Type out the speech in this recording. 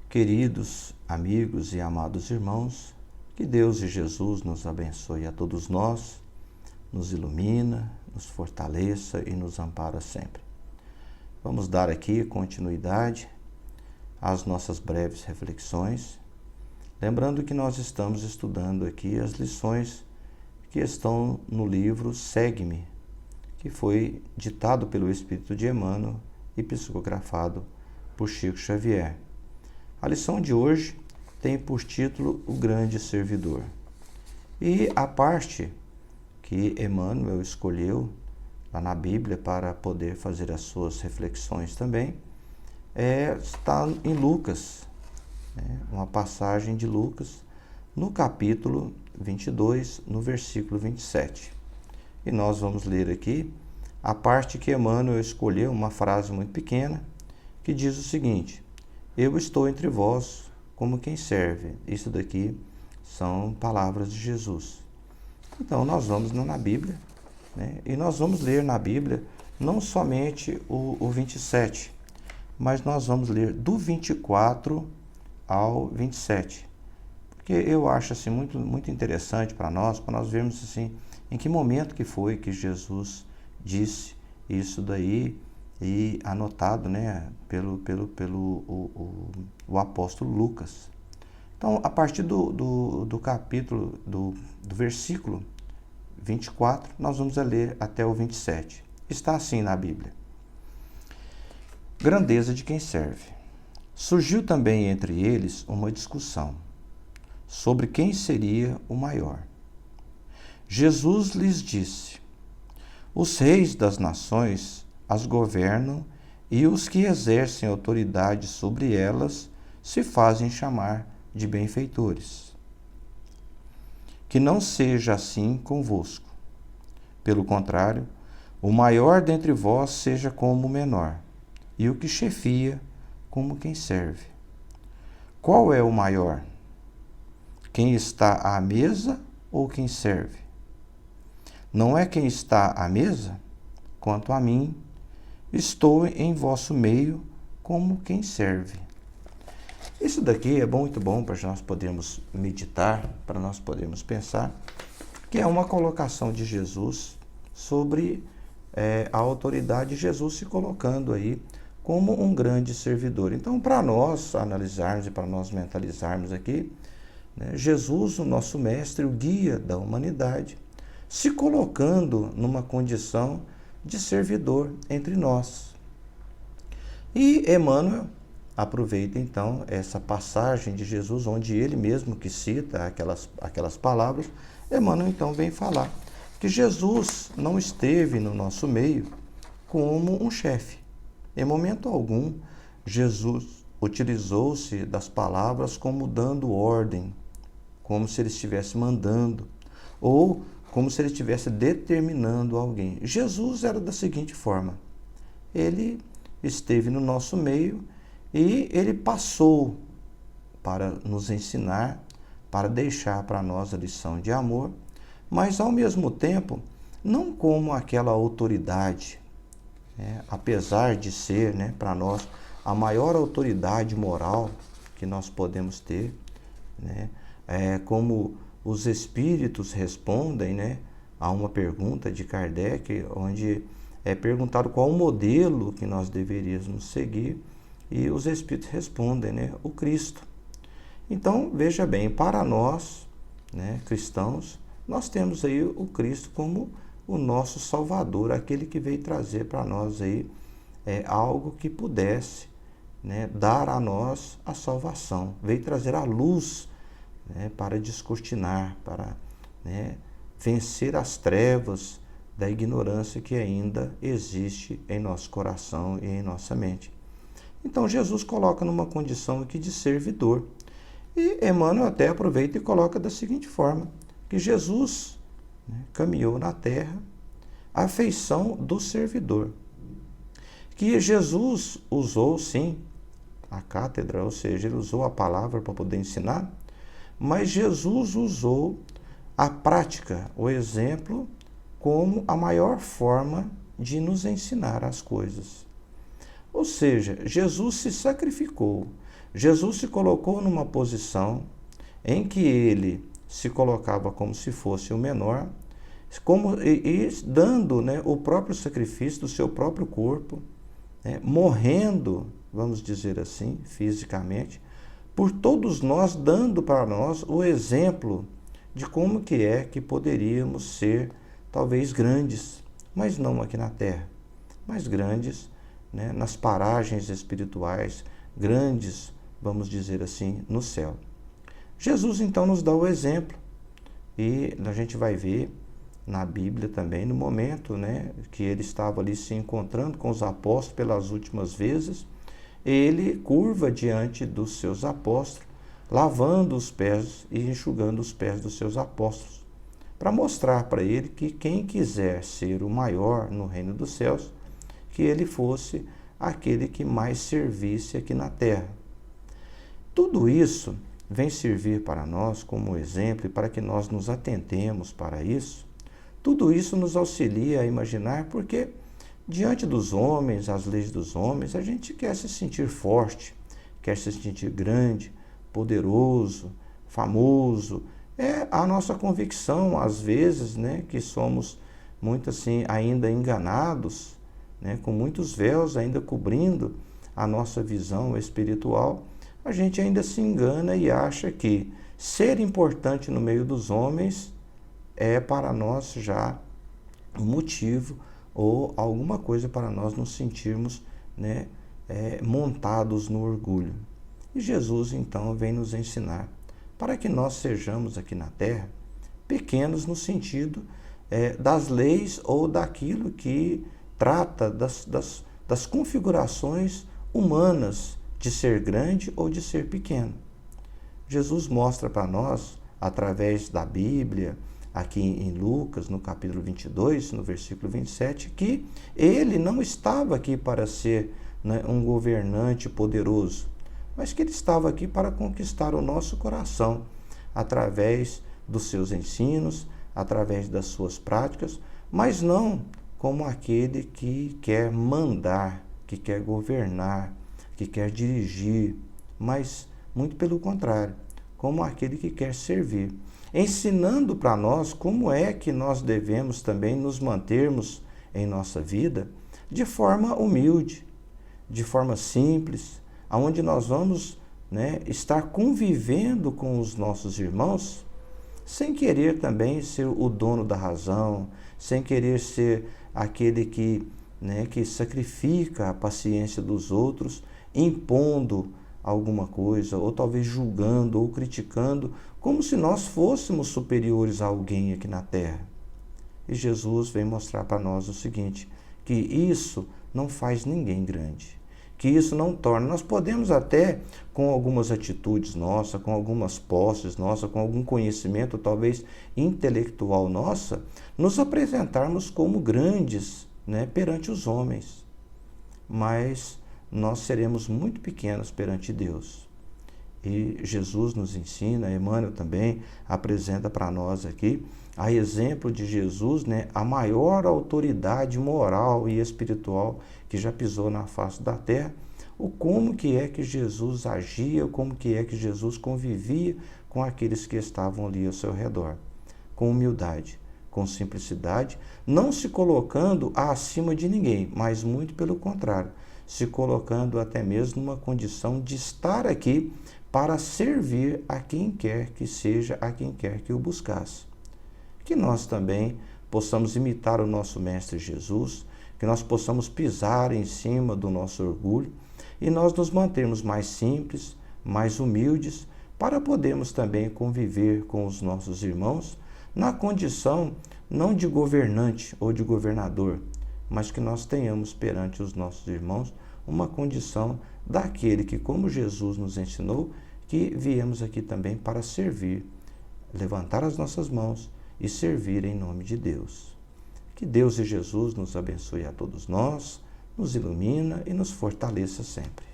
Queridos amigos e amados irmãos, que Deus e Jesus nos abençoe a todos nós, nos ilumina, nos fortaleça e nos ampara sempre. Vamos dar aqui continuidade às nossas breves reflexões, lembrando que nós estamos estudando aqui as lições que estão no livro Segue-me, que foi ditado pelo Espírito de Emmanuel e psicografado por Chico Xavier. A lição de hoje tem por título O Grande Servidor. E a parte que Emmanuel escolheu lá na Bíblia para poder fazer as suas reflexões também está em Lucas, uma passagem de Lucas, no capítulo 22, no versículo 27. E nós vamos ler aqui a parte que Emmanuel escolheu, uma frase muito pequena, que diz o seguinte: eu estou entre vós como quem serve. Isso daqui são palavras de Jesus. Então, nós vamos na Bíblia, e nós vamos ler na Bíblia não somente o 27, mas nós vamos ler do 24 ao 27. Porque eu acho assim, muito interessante para nós vermos assim, em que momento que foi que Jesus disse isso daí, e anotado pelo apóstolo Lucas. Então, a partir do capítulo, do versículo 24, nós vamos ler até o 27. Está assim na Bíblia: grandeza de quem serve. Surgiu também entre eles uma discussão sobre quem seria o maior. Jesus lhes disse: os reis das nações as governam e os que exercem autoridade sobre elas se fazem chamar de benfeitores. Que não seja assim convosco. Pelo contrário, o maior dentre vós seja como o menor, e o que chefia como quem serve. Qual é o maior? Quem está à mesa ou quem serve? Não é quem está à mesa? Quanto a mim, estou em vosso meio como quem serve. Isso daqui é muito bom para nós podermos meditar, para nós podermos pensar, que é uma colocação de Jesus sobre a autoridade de Jesus se colocando aí como um grande servidor. Então, para nós analisarmos e para nós mentalizarmos aqui, Jesus, o nosso mestre, o guia da humanidade, se colocando numa condição de servidor entre nós. E Emmanuel aproveita então essa passagem de Jesus, onde ele mesmo que cita aquelas palavras. Emmanuel então vem falar que Jesus não esteve no nosso meio como um chefe. Em momento algum, Jesus utilizou-se das palavras como dando ordem, como se ele estivesse mandando, ou como se ele estivesse determinando alguém. Jesus era da seguinte forma: ele esteve no nosso meio e ele passou para nos ensinar, para deixar para nós a lição de amor, mas ao mesmo tempo, não como aquela autoridade, apesar de ser, para nós, a maior autoridade moral que nós podemos ter, como os espíritos respondem a uma pergunta de Kardec, onde é perguntado qual o modelo que nós deveríamos seguir, e os espíritos respondem, o Cristo. Então, veja bem, para nós, cristãos, nós temos aí o Cristo como o nosso Salvador, aquele que veio trazer para nós aí algo que pudesse dar a nós a salvação, veio trazer a luz para descortinar, para vencer as trevas da ignorância que ainda existe em nosso coração e em nossa mente. Então, Jesus coloca numa condição aqui de servidor. E Emmanuel até aproveita e coloca da seguinte forma: que Jesus caminhou na terra a feição do servidor. Que Jesus usou, sim, a cátedra, ou seja, ele usou a palavra para poder ensinar, mas Jesus usou a prática, o exemplo, como a maior forma de nos ensinar as coisas. Ou seja, Jesus se sacrificou, Jesus se colocou numa posição em que ele se colocava como se fosse o menor, e dando, né, o próprio sacrifício do seu próprio corpo, né, morrendo, vamos dizer assim, fisicamente, por todos nós, dando para nós o exemplo de como que é que poderíamos ser, talvez grandes, mas não aqui na terra, mas grandes, né, nas paragens espirituais, grandes, vamos dizer assim, no céu. Jesus então nos dá o exemplo, e a gente vai ver na Bíblia também, no momento, né, que ele estava ali se encontrando com os apóstolos pelas últimas vezes, ele curva diante dos seus apóstolos, lavando os pés e enxugando os pés dos seus apóstolos, para mostrar para ele que quem quiser ser o maior no reino dos céus, que ele fosse aquele que mais servisse aqui na terra. Tudo isso vem servir para nós como exemplo e para que nós nos atentemos para isso. Tudo isso nos auxilia a imaginar, porque diante dos homens, as leis dos homens, a gente quer se sentir forte, quer se sentir grande, poderoso, famoso. É a nossa convicção, às vezes, né, que somos muito assim ainda enganados, né, com muitos véus ainda cobrindo a nossa visão espiritual. A gente ainda se engana e acha que ser importante no meio dos homens é para nós já um motivo ou alguma coisa para nós nos sentirmos, né, montados no orgulho. E Jesus então vem nos ensinar para que nós sejamos aqui na terra pequenos no sentido das leis ou daquilo que trata das configurações humanas de ser grande ou de ser pequeno. Jesus mostra para nós, através da Bíblia, aqui em Lucas, no capítulo 22, no versículo 27, que ele não estava aqui para ser, né, um governante poderoso, mas que ele estava aqui para conquistar o nosso coração, através dos seus ensinos, através das suas práticas, mas não como aquele que quer mandar, que quer governar, que quer dirigir, mas muito pelo contrário, como aquele que quer servir, ensinando para nós como é que nós devemos também nos mantermos em nossa vida de forma humilde, de forma simples, aonde nós vamos, né, estar convivendo com os nossos irmãos, sem querer também ser o dono da razão, sem querer ser aquele que, né, que sacrifica a paciência dos outros, impondo alguma coisa, ou talvez julgando ou criticando, como se nós fôssemos superiores a alguém aqui na terra. E Jesus vem mostrar para nós o seguinte, que isso não faz ninguém grande, que isso não torna. Nós podemos até, com algumas atitudes nossas, com algumas posses nossas, com algum conhecimento talvez intelectual nossa, nos apresentarmos como grandes, né, perante os homens, mas nós seremos muito pequenos perante Deus. E Jesus nos ensina, Emmanuel também apresenta para nós aqui, a exemplo de Jesus, né, a maior autoridade moral e espiritual que já pisou na face da terra, o como que é que Jesus agia, como que é que Jesus convivia com aqueles que estavam ali ao seu redor, com humildade, com simplicidade, não se colocando acima de ninguém, mas muito pelo contrário, se colocando até mesmo numa condição de estar aqui para servir a quem quer que seja, a quem quer que o buscasse. Que nós também possamos imitar o nosso Mestre Jesus, que nós possamos pisar em cima do nosso orgulho e nós nos mantermos mais simples, mais humildes, para podermos também conviver com os nossos irmãos na condição não de governante ou de governador, mas que nós tenhamos perante os nossos irmãos uma condição daquele que, como Jesus nos ensinou, que viemos aqui também para servir, levantar as nossas mãos e servir em nome de Deus. Que Deus e Jesus nos abençoe a todos nós, nos ilumina e nos fortaleça sempre.